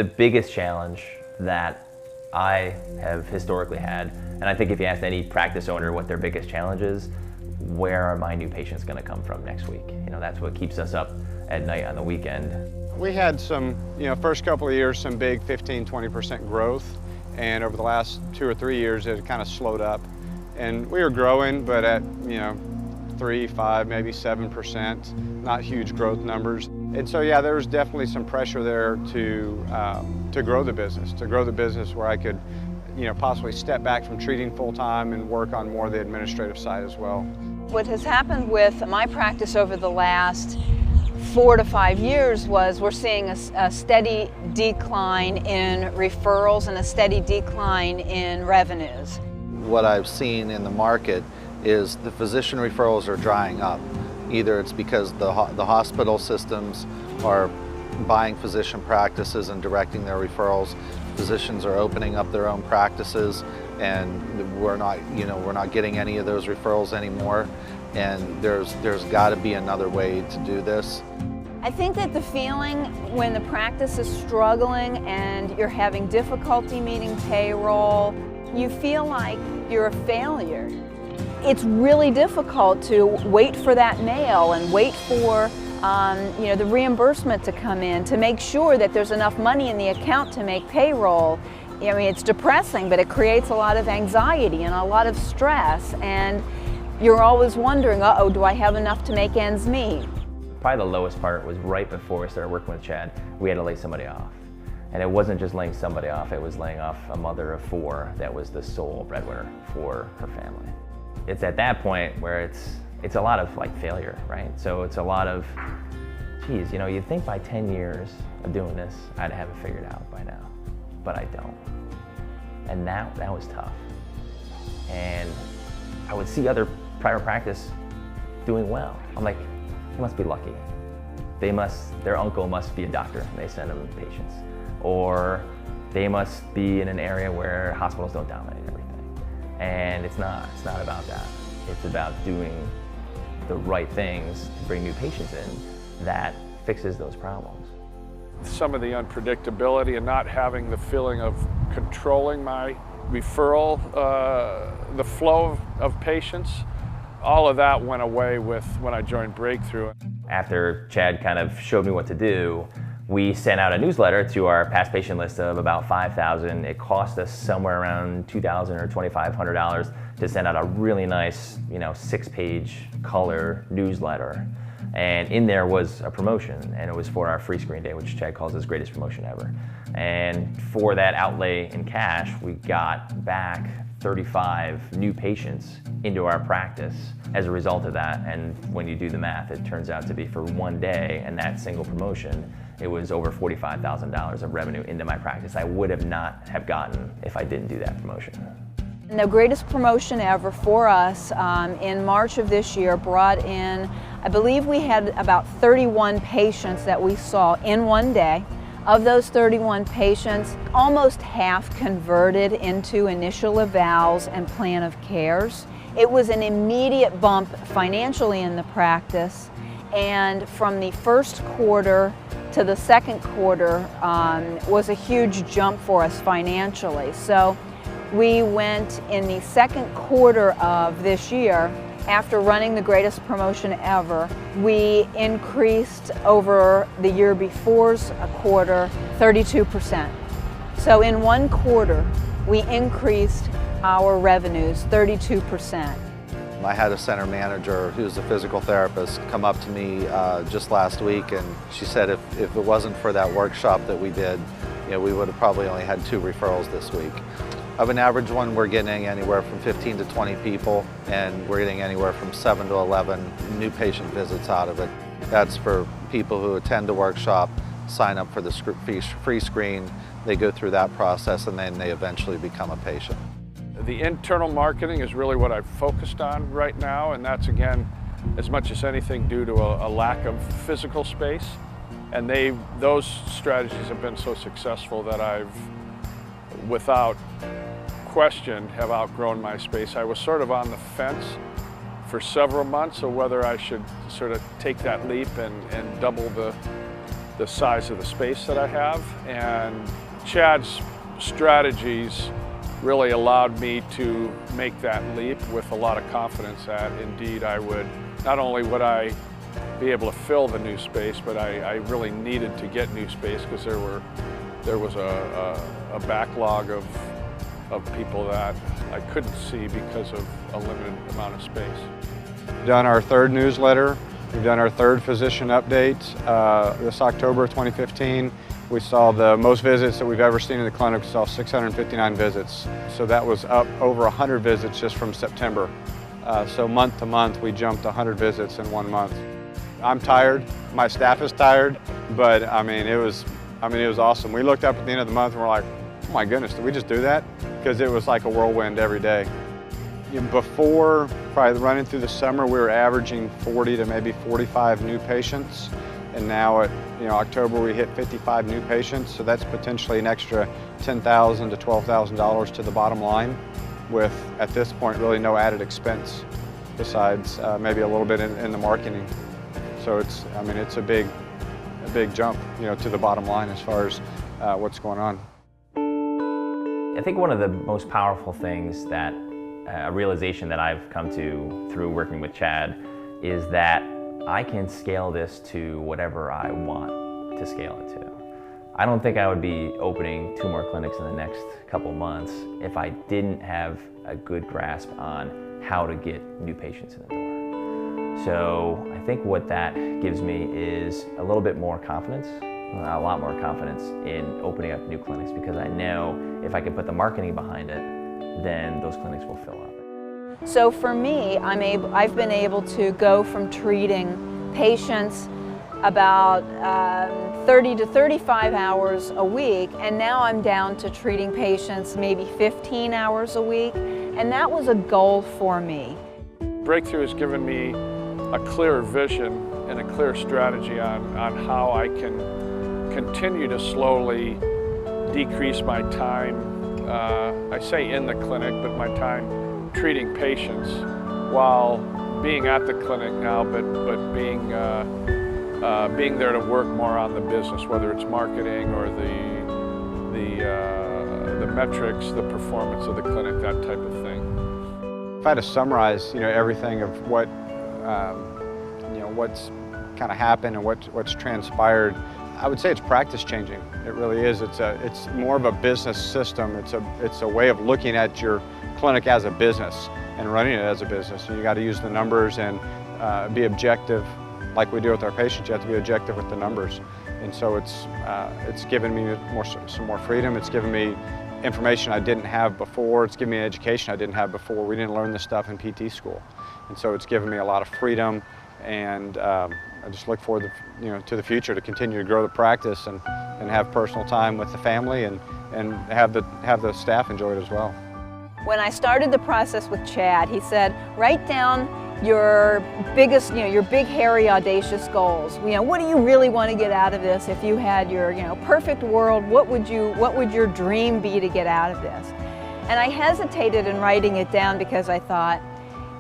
The biggest challenge that I have historically had, and I think if you asked any practice owner what their biggest challenge is, where are my new patients going to come from next week? You know, that's what keeps us up at night on the weekend. We had some, first couple of years, some big 15-20% growth, and over the last 2 or 3 years it kind of slowed up. And we were growing, but at 3, 5, maybe 7%, not huge growth numbers. And so yeah, there was definitely some pressure there to grow the business where I could possibly step back from treating full-time and work on more of the administrative side as well. What has happened with my practice over the last 4 to 5 years was we're seeing a steady decline in referrals and a steady decline in revenues. What I've seen in the market is the physician referrals are drying up. Either it's because the hospital systems are buying physician practices and directing their referrals. Physicians are opening up their own practices, and we're not getting any of those referrals anymore. And there's got to be another way to do this. I think that the feeling when the practice is struggling and you're having difficulty meeting payroll, you feel like you're a failure. It's really difficult to wait for that mail and wait for the reimbursement to come in to make sure that there's enough money in the account to make payroll. I mean, it's depressing, but it creates a lot of anxiety and a lot of stress, and you're always wondering, uh-oh, do I have enough to make ends meet? Probably the lowest part was right before I started working with Chad, we had to lay somebody off. And it wasn't just laying somebody off, it was laying off a mother of 4 that was the sole breadwinner for her family. It's at that point where it's a lot of failure, right? So it's a lot of, geez, you'd think by 10 years of doing this, I'd have it figured out by now, but I don't. And that was tough. And I would see other private practice doing well. I'm like, they must be lucky. Their uncle must be a doctor and they send them patients. Or they must be in an area where hospitals don't dominate everything. And it's not about that. It's about doing the right things to bring new patients in that fixes those problems. Some of the unpredictability and not having the feeling of controlling my referral, the flow of patients, all of that went away when I joined Breakthrough. After Chad kind of showed me what to do, we sent out a newsletter to our past patient list of about 5,000. It cost us somewhere around $2,000 or $2,500 to send out a really nice, 6-page color newsletter. And in there was a promotion, and it was for our free screen day, which Chad calls his greatest promotion ever. And for that outlay in cash, we got back 35 new patients into our practice as a result of that. And when you do the math, it turns out to be for one day and that single promotion, it was over $45,000 of revenue into my practice I would not have gotten if I didn't do that promotion. The greatest promotion ever for us in March of this year brought in, I believe we had about 31 patients that we saw in one day. Of those 31 patients, almost half converted into initial evals and plan of cares. It was an immediate bump financially in the practice, and from the first quarter to the second quarter was a huge jump for us financially. So we went in the second quarter of this year, after running the greatest promotion ever, we increased over the year before's quarter 32%. So in one quarter, we increased our revenues 32%. I had a center manager who's a physical therapist come up to me just last week, and she said if it wasn't for that workshop that we did, we would have probably only had 2 referrals this week. Of an average one, we're getting anywhere from 15 to 20 people, and we're getting anywhere from 7 to 11 new patient visits out of it. That's for people who attend the workshop, sign up for the free screen, they go through that process, and then they eventually become a patient. The internal marketing is really what I've focused on right now, and that's, again, as much as anything due to a lack of physical space. And those strategies have been so successful that I've, without question, have outgrown my space. I was sort of on the fence for several months of whether I should sort of take that leap and double the the size of the space that I have. And Chad's strategies really allowed me to make that leap with a lot of confidence that indeed I would, not only would I be able to fill the new space, but I really needed to get new space because there was a backlog of people that I couldn't see because of a limited amount of space. We've done our third newsletter. We've done our third physician update. This October of 2015, we saw the most visits that we've ever seen in the clinic. We saw 659 visits. So that was up over 100 visits just from September. So month to month, we jumped 100 visits in 1 month. I'm tired, my staff is tired, but it was awesome. We looked up at the end of the month and we're like, oh my goodness, did we just do that? Because it was like a whirlwind every day. Before, probably running through the summer, we were averaging 40 to maybe 45 new patients. And now at October, we hit 55 new patients. So that's potentially an extra $10,000 to $12,000 to the bottom line with, at this point, really no added expense besides maybe a little bit in the marketing. So it's a big jump, to the bottom line as far as what's going on. I think one of the most powerful things that a realization that I've come to through working with Chad is that I can scale this to whatever I want to scale it to. I don't think I would be opening 2 more clinics in the next couple months if I didn't have a good grasp on how to get new patients in the door. So I think what that gives me is a little bit more confidence, a lot more confidence in opening up new clinics, because I know if I can put the marketing behind it, then those clinics will fill up. So for me, I've been able to go from treating patients about 30 to 35 hours a week, and now I'm down to treating patients maybe 15 hours a week, and that was a goal for me. Breakthrough has given me a clear vision and a clear strategy on how I can continue to slowly decrease my time, I say in the clinic, but my time treating patients while being at the clinic now, but being there to work more on the business, whether it's marketing or the metrics, the performance of the clinic, that type of thing. If I had to summarize, everything of what, what's kind of happened and what's transpired, I would say it's practice changing. It really is. It's more of a business system. It's a way of looking at your clinic as a business and running it as a business. And you got to use the numbers and be objective, like we do with our patients. You have to be objective with the numbers. And so it's given me some more freedom. It's given me information I didn't have before. It's given me an education I didn't have before. We didn't learn this stuff in PT school. And so it's given me a lot of freedom, and I just look forward to the future, to continue to grow the practice and have personal time with the family and have the staff enjoy it as well. When I started the process with Chad, he said, write down your biggest, your big, hairy, audacious goals. What do you really want to get out of this? If you had your, perfect world, what would your dream be to get out of this? And I hesitated in writing it down because I thought,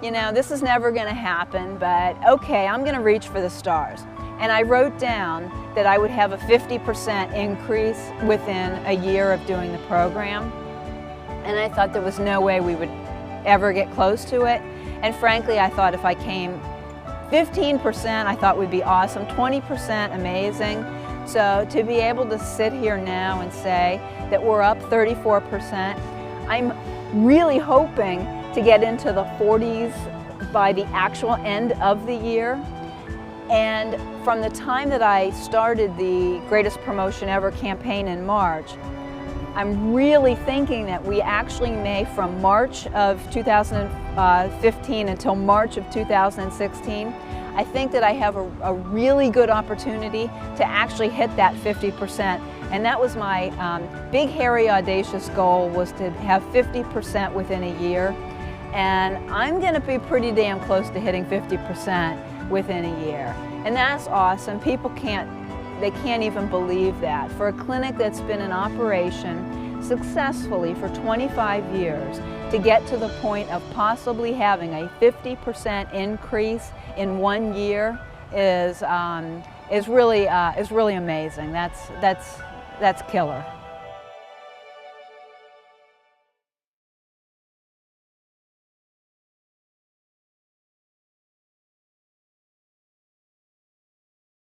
this is never going to happen, but okay, I'm going to reach for the stars. And I wrote down that I would have a 50% increase within a year of doing the program. And I thought there was no way we would ever get close to it. And frankly, I thought if I came 15%, I thought would be awesome, 20% amazing. So to be able to sit here now and say that we're up 34%, I'm really hoping to get into the 40s by the actual end of the year. And from the time that I started the Greatest Promotion Ever campaign in March, I'm really thinking that we actually may, from March of 2015 until March of 2016, I think that I have a really good opportunity to actually hit that 50%. And that was my big, hairy, audacious goal, was to have 50% within a year. And I'm going to be pretty damn close to hitting 50% within a year. And that's awesome. People can't even believe that. For a clinic that's been in operation successfully for 25 years, to get to the point of possibly having a 50% increase in 1 year is is really amazing. That's killer.